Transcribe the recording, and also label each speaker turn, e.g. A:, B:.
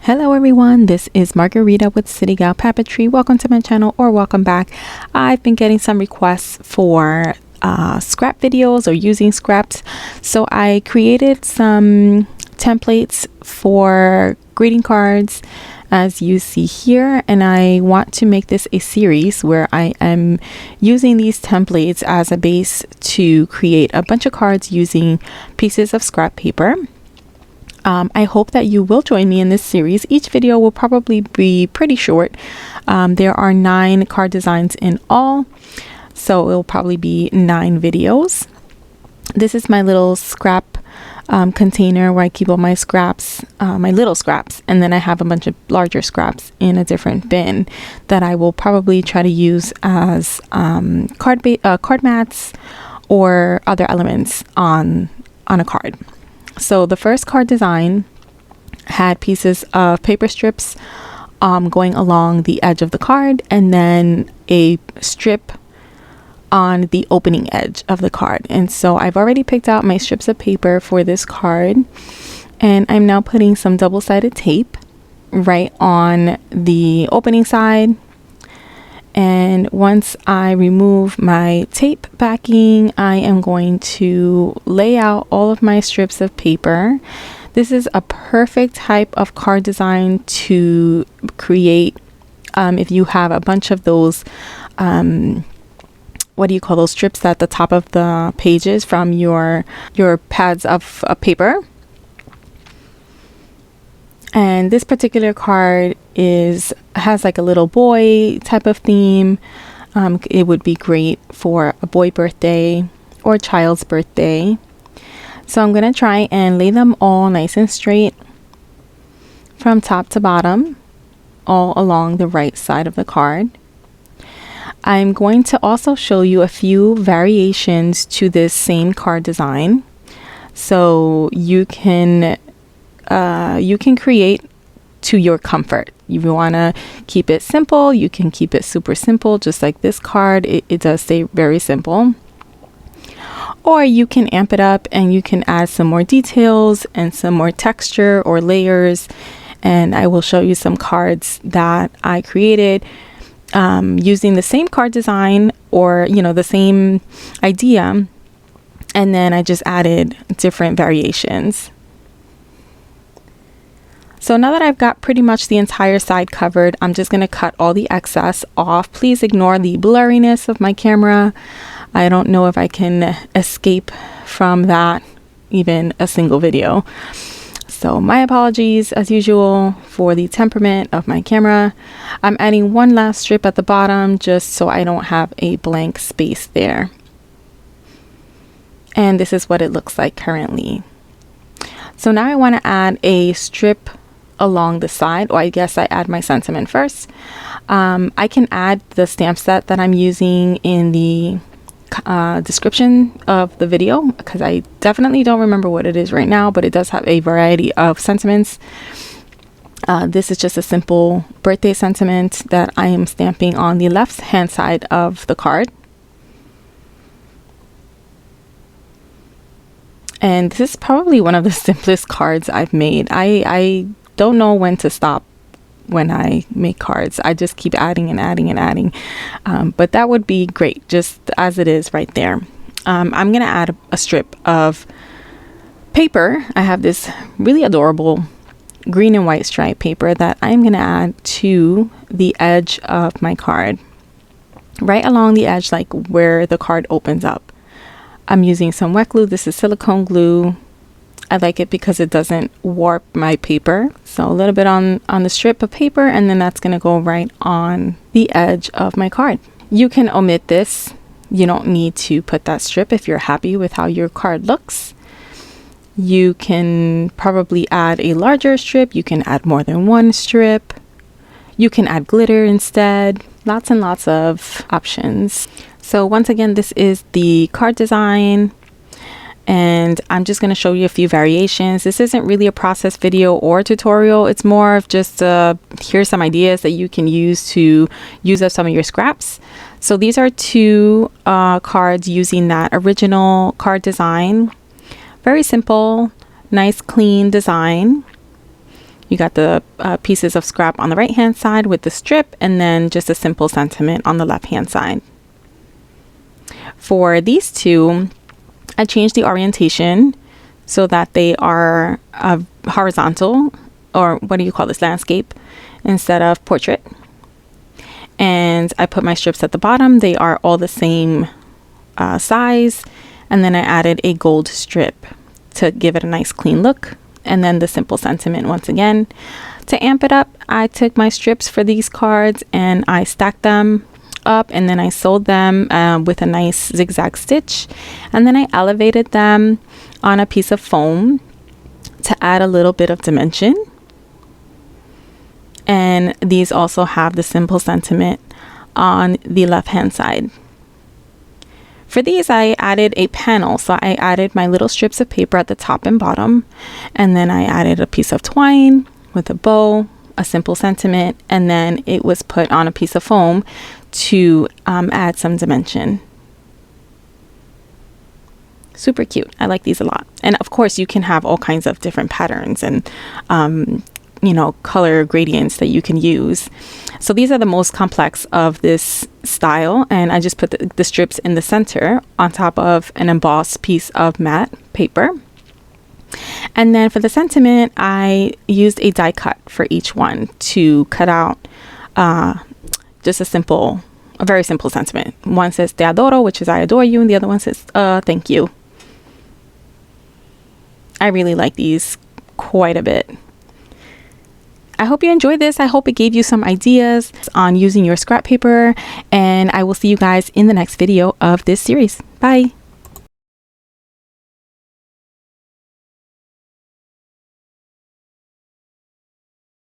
A: Hello everyone, this is Margarita with CityGal Papeterie. Welcome to my channel, or welcome back. I've been getting some requests for scrap videos or using scraps, so I created some templates for greeting cards as you see here, and I want to make this a series where I am using these templates as a base to create a bunch of cards using pieces of scrap paper. I hope that you will join me in this series. Each video will probably be pretty short. There are 9 card designs in all, so it will probably be 9 videos. This is my little scrap container where I keep all my scraps, my little scraps, and then I have a bunch of larger scraps in a different bin that I will probably try to use as card mats or other elements on a card. So the first card design had pieces of paper strips going along the edge of the card, and then a strip on the opening edge of the card. And so I've already picked out my strips of paper for this card, and I'm now putting some double-sided tape right on the opening side. And once I remove my tape backing, I am going to lay out all of my strips of paper. This is a perfect type of card design to create if you have a bunch of those, what do you call those strips at the top of the pages from your pads of paper. And this particular card has like a little boy type of theme. It would be great for a boy birthday or a child's birthday. So I'm going to try and lay them all nice and straight from top to bottom, all along the right side of the card. I'm going to also show you a few variations to this same card design, so you can create to your comfort. If you want to keep it simple, you can keep it super simple, just like this card. It does stay very simple. Or you can amp it up and you can add some more details and some more texture or layers. And I will show you some cards that I created using the same card design, or the same idea, and then I just added different variations. So now that I've got pretty much the entire side covered, I'm just going to cut all the excess off. Please ignore the blurriness of my camera. I don't know if I can escape from that even a single video. So my apologies as usual for the temperament of my camera. I'm adding one last strip at the bottom just so I don't have a blank space there. And this is what it looks like currently. So now I want to add a strip along the side, or I guess I add my sentiment first. I can add the stamp set that I'm using in the description of the video, because I definitely don't remember what it is right now, but it does have a variety of sentiments. This is just a simple birthday sentiment that I am stamping on the left hand side of the card. And this is probably one of the simplest cards I've made. I don't know when to stop when I make cards. I just keep adding and adding and adding. But that would be great, just as it is right there. I'm going to add a strip of paper. I have this really adorable green and white stripe paper that I'm going to add to the edge of my card. Right along the edge, like where the card opens up. I'm using some wet glue. This is silicone glue. I like it because it doesn't warp my paper. So a little bit on the strip of paper, and then that's going to go right on the edge of my card. You can omit this. You don't need to put that strip if you're happy with how your card looks. You can probably add a larger strip. You can add more than one strip. You can add glitter instead. Lots and lots of options. So once again, this is the card design, and I'm just going to show you a few variations. This isn't really a process video or tutorial. It's more of just here's some ideas that you can use to use up some of your scraps. So these are 2 cards using that original card design. Very simple, nice, clean design. You got the pieces of scrap on the right hand side with the strip, and then just a simple sentiment on the left hand side. For these two, I changed the orientation so that they are horizontal, or what do you call this, landscape, instead of portrait. And I put my strips at the bottom. They are all the same size. And then I added a gold strip to give it a nice clean look. And then the simple sentiment once again. To amp it up, I took my strips for these cards and I stacked them up, and then I sewed them with a nice zigzag stitch, and then I elevated them on a piece of foam to add a little bit of dimension. And these also have the simple sentiment on the left hand side. For these, I added a panel. So I added my little strips of paper at the top and bottom, and then I added a piece of twine with a bow, a simple sentiment, and then it was put on a piece of foam to add some dimension. Super cute. I like these a lot. And of course, you can have all kinds of different patterns and color gradients that you can use. So these are the most complex of this style, and I just put the strips in the center on top of an embossed piece of matte paper. And then for the sentiment, I used a die cut for each one to cut out just a very simple sentiment. One says te adoro, which is I adore you, and the other one says thank you. I really like these quite a bit. I hope you enjoyed this. I hope it gave you some ideas on using your scrap paper, and I will see you guys in the next video of this series. Bye.